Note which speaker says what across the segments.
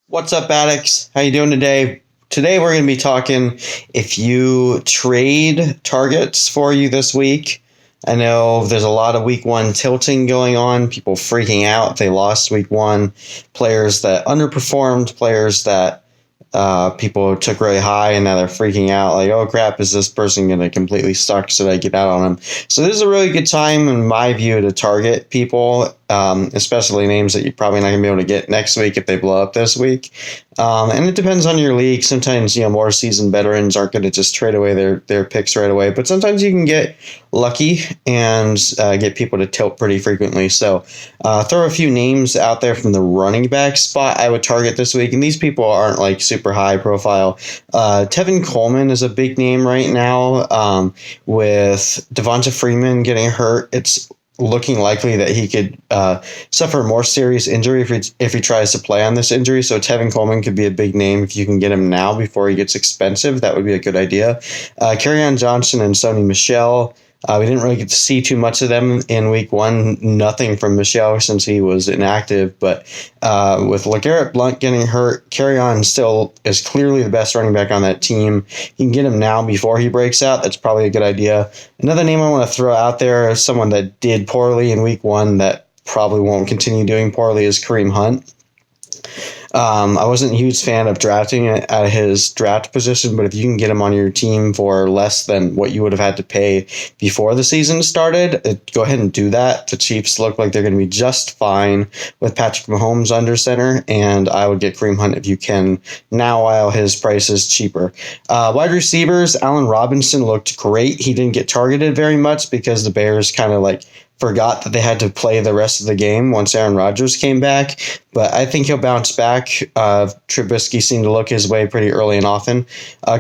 Speaker 1: What's up, addicts? How you doing today? Today we're going to be talking if you trade targets for you this week. I know there's a lot of week one tilting going on, people freaking out. They lost week one, players that underperformed, players that people took really high, and now they're freaking out like, oh crap, is this person going to completely suck? Should I get out on them? So this is a really good time, in my view, to target people, especially names that you're probably not going to be able to get next week if they blow up this week. And it depends on your league. Sometimes, more seasoned veterans aren't going to just trade away their picks right away, but sometimes you can get lucky and get people to tilt pretty frequently. So throw a few names out there from the running back spot I would target this week, and these people aren't like super high profile. Tevin Coleman is a big name right now. With Devonta Freeman getting hurt, it's looking likely that he could suffer more serious injury if he tries to play on this injury. So Tevin Coleman could be a big name if you can get him now before he gets expensive. That would be a good idea. Kerryon Johnson and Sony Michel. We didn't really get to see too much of them in week one. Nothing from Michelle since he was inactive. But with LeGarrette Blount getting hurt, Kerryon still is clearly the best running back on that team. You can get him now before he breaks out. That's probably a good idea. Another name I want to throw out there is someone that did poorly in week one that probably won't continue doing poorly is Kareem Hunt. I wasn't a huge fan of drafting at his draft position, but if you can get him on your team for less than what you would have had to pay before the season started, go ahead and do that. The Chiefs look like they're going to be just fine with Patrick Mahomes under center, and I would get Kareem Hunt if you can now while his price is cheaper. Wide receivers, Allen Robinson looked great. He didn't get targeted very much because the Bears kind of forgot that they had to play the rest of the game once Aaron Rodgers came back, but I think he'll bounce back. Trubisky seemed to look his way pretty early and often.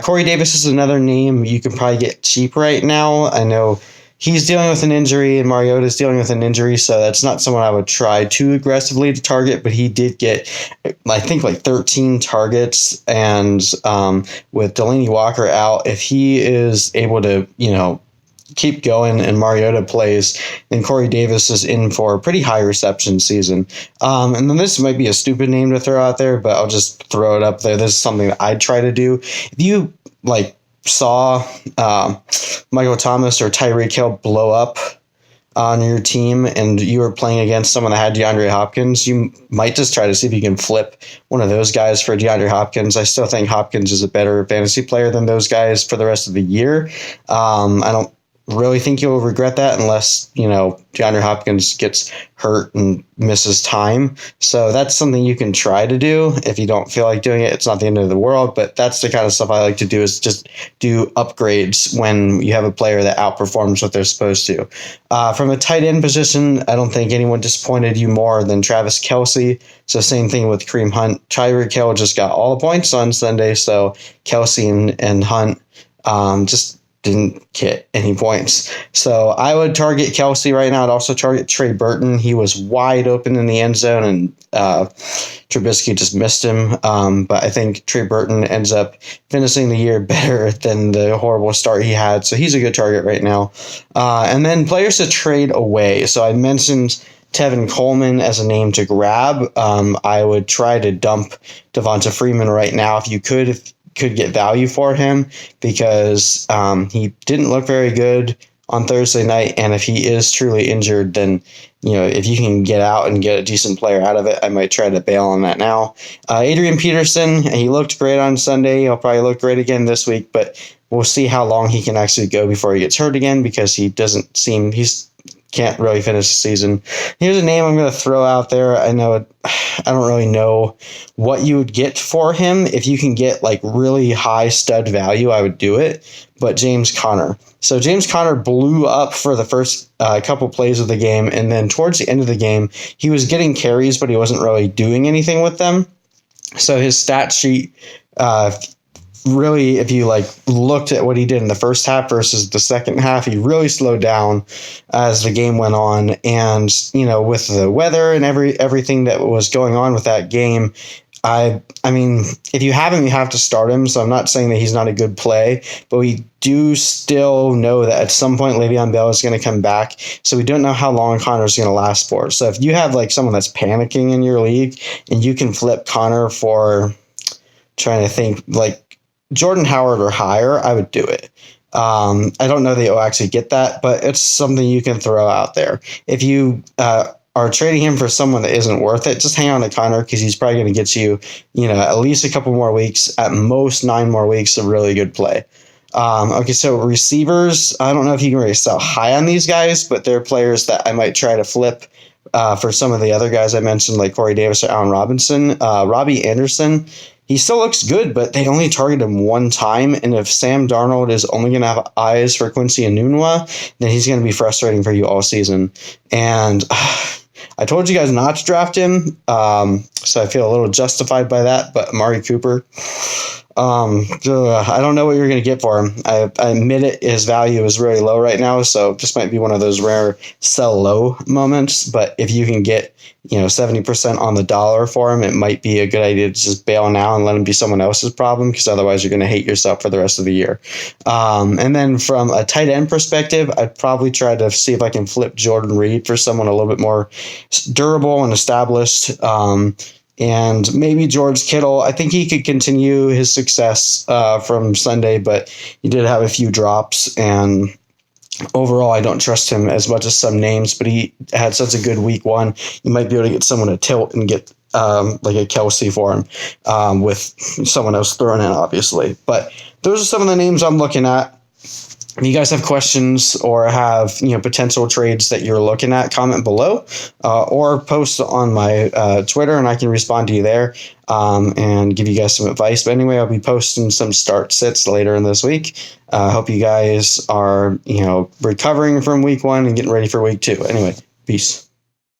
Speaker 1: Corey Davis is another name you can probably get cheap right now. I know he's dealing with an injury and Mariota's dealing with an injury, so that's not someone I would try too aggressively to target, but he did get, I think, 13 targets, and with Delanie Walker out, if he is able to, keep going and Mariota plays, then Corey Davis is in for a pretty high reception season. And then this might be a stupid name to throw out there, but I'll just throw it up there. This is something that I'd try to do. If you saw Michael Thomas or Tyreek Hill blow up on your team and you were playing against someone that had DeAndre Hopkins, you might just try to see if you can flip one of those guys for DeAndre Hopkins. I still think Hopkins is a better fantasy player than those guys for the rest of the year. I don't really think you'll regret that unless, DeAndre Hopkins gets hurt and misses time. So that's something you can try to do. If you don't feel like doing it, it's not the end of the world, but that's the kind of stuff I like to do, is just do upgrades when you have a player that outperforms what they're supposed to. From a tight end position, I don't think anyone disappointed you more than Travis Kelce. So same thing with Kareem Hunt. Tyreek Hill just got all the points on Sunday, so Kelce and Hunt just didn't get any points. So I would target Kelce right now. I'd also target Trey Burton. He was wide open in the end zone, and Trubisky just missed him. But I think Trey Burton ends up finishing the year better than the horrible start he had. So he's a good target right now. And then players to trade away. So I mentioned Tevin Coleman as a name to grab. I would try to dump Devonta Freeman right now if you could get value for him, because he didn't look very good on Thursday night, and if he is truly injured, then if you can get out and get a decent player out of it, I might try to bail on that now. Adrian Peterson, he looked great on Sunday. He'll probably look great again this week, but we'll see how long he can actually go before he gets hurt again, because he's can't really finish the season. Here's a name I'm going to throw out there. I don't really know what you would get for him. If you can get really high stud value, I would do it. But James Conner. So James Conner blew up for the first couple plays of the game, and then towards the end of the game, he was getting carries, but he wasn't really doing anything with them. So his stat sheet really, if you looked at what he did in the first half versus the second half, he really slowed down as the game went on. And with the weather and everything that was going on with that game, I mean, if you have him, you have to start him. So I'm not saying that he's not a good play, but we do still know that at some point Le'Veon Bell is going to come back. So we don't know how long Connor's going to last for. So if you have like someone that's panicking in your league and you can flip Connor for, trying to think, like Jordan Howard or higher, I would do it. I don't know that you'll actually get that, but it's something you can throw out there. If you are trading him for someone that isn't worth it, just hang on to Connor because he's probably going to get you, at least a couple more weeks, at most 9 more weeks of really good play. Okay, so receivers, I don't know if you can really sell high on these guys, but they're players that I might try to flip for some of the other guys I mentioned, like Corey Davis or Allen Robinson. Robbie Anderson, he still looks good, but they only target him one time. And if Sam Darnold is only going to have eyes for Quincy Enunwa, then he's going to be frustrating for you all season. And I told you guys not to draft him, so I feel a little justified by that. But Amari Cooper, I don't know what you're going to get for him. I admit it, his value is really low right now, so this might be one of those rare sell low moments. But if you can get 70% on the dollar for him, it might be a good idea to just bail now and let him be someone else's problem, because otherwise you're going to hate yourself for the rest of the year. And then from a tight end perspective, I'd probably try to see if I can flip Jordan Reed for someone a little bit more durable and established. And maybe George Kittle. I think he could continue his success from Sunday, but he did have a few drops. And overall, I don't trust him as much as some names, but he had such a good week 1. You might be able to get someone to tilt and get like a Kelsey for him with someone else thrown in, obviously. But those are some of the names I'm looking at. If you guys have questions or have potential trades that you're looking at, comment below or post on my Twitter, and I can respond to you there and give you guys some advice. But anyway, I'll be posting some start sits later in this week. I hope you guys are recovering from week 1 and getting ready for week 2. Anyway, peace.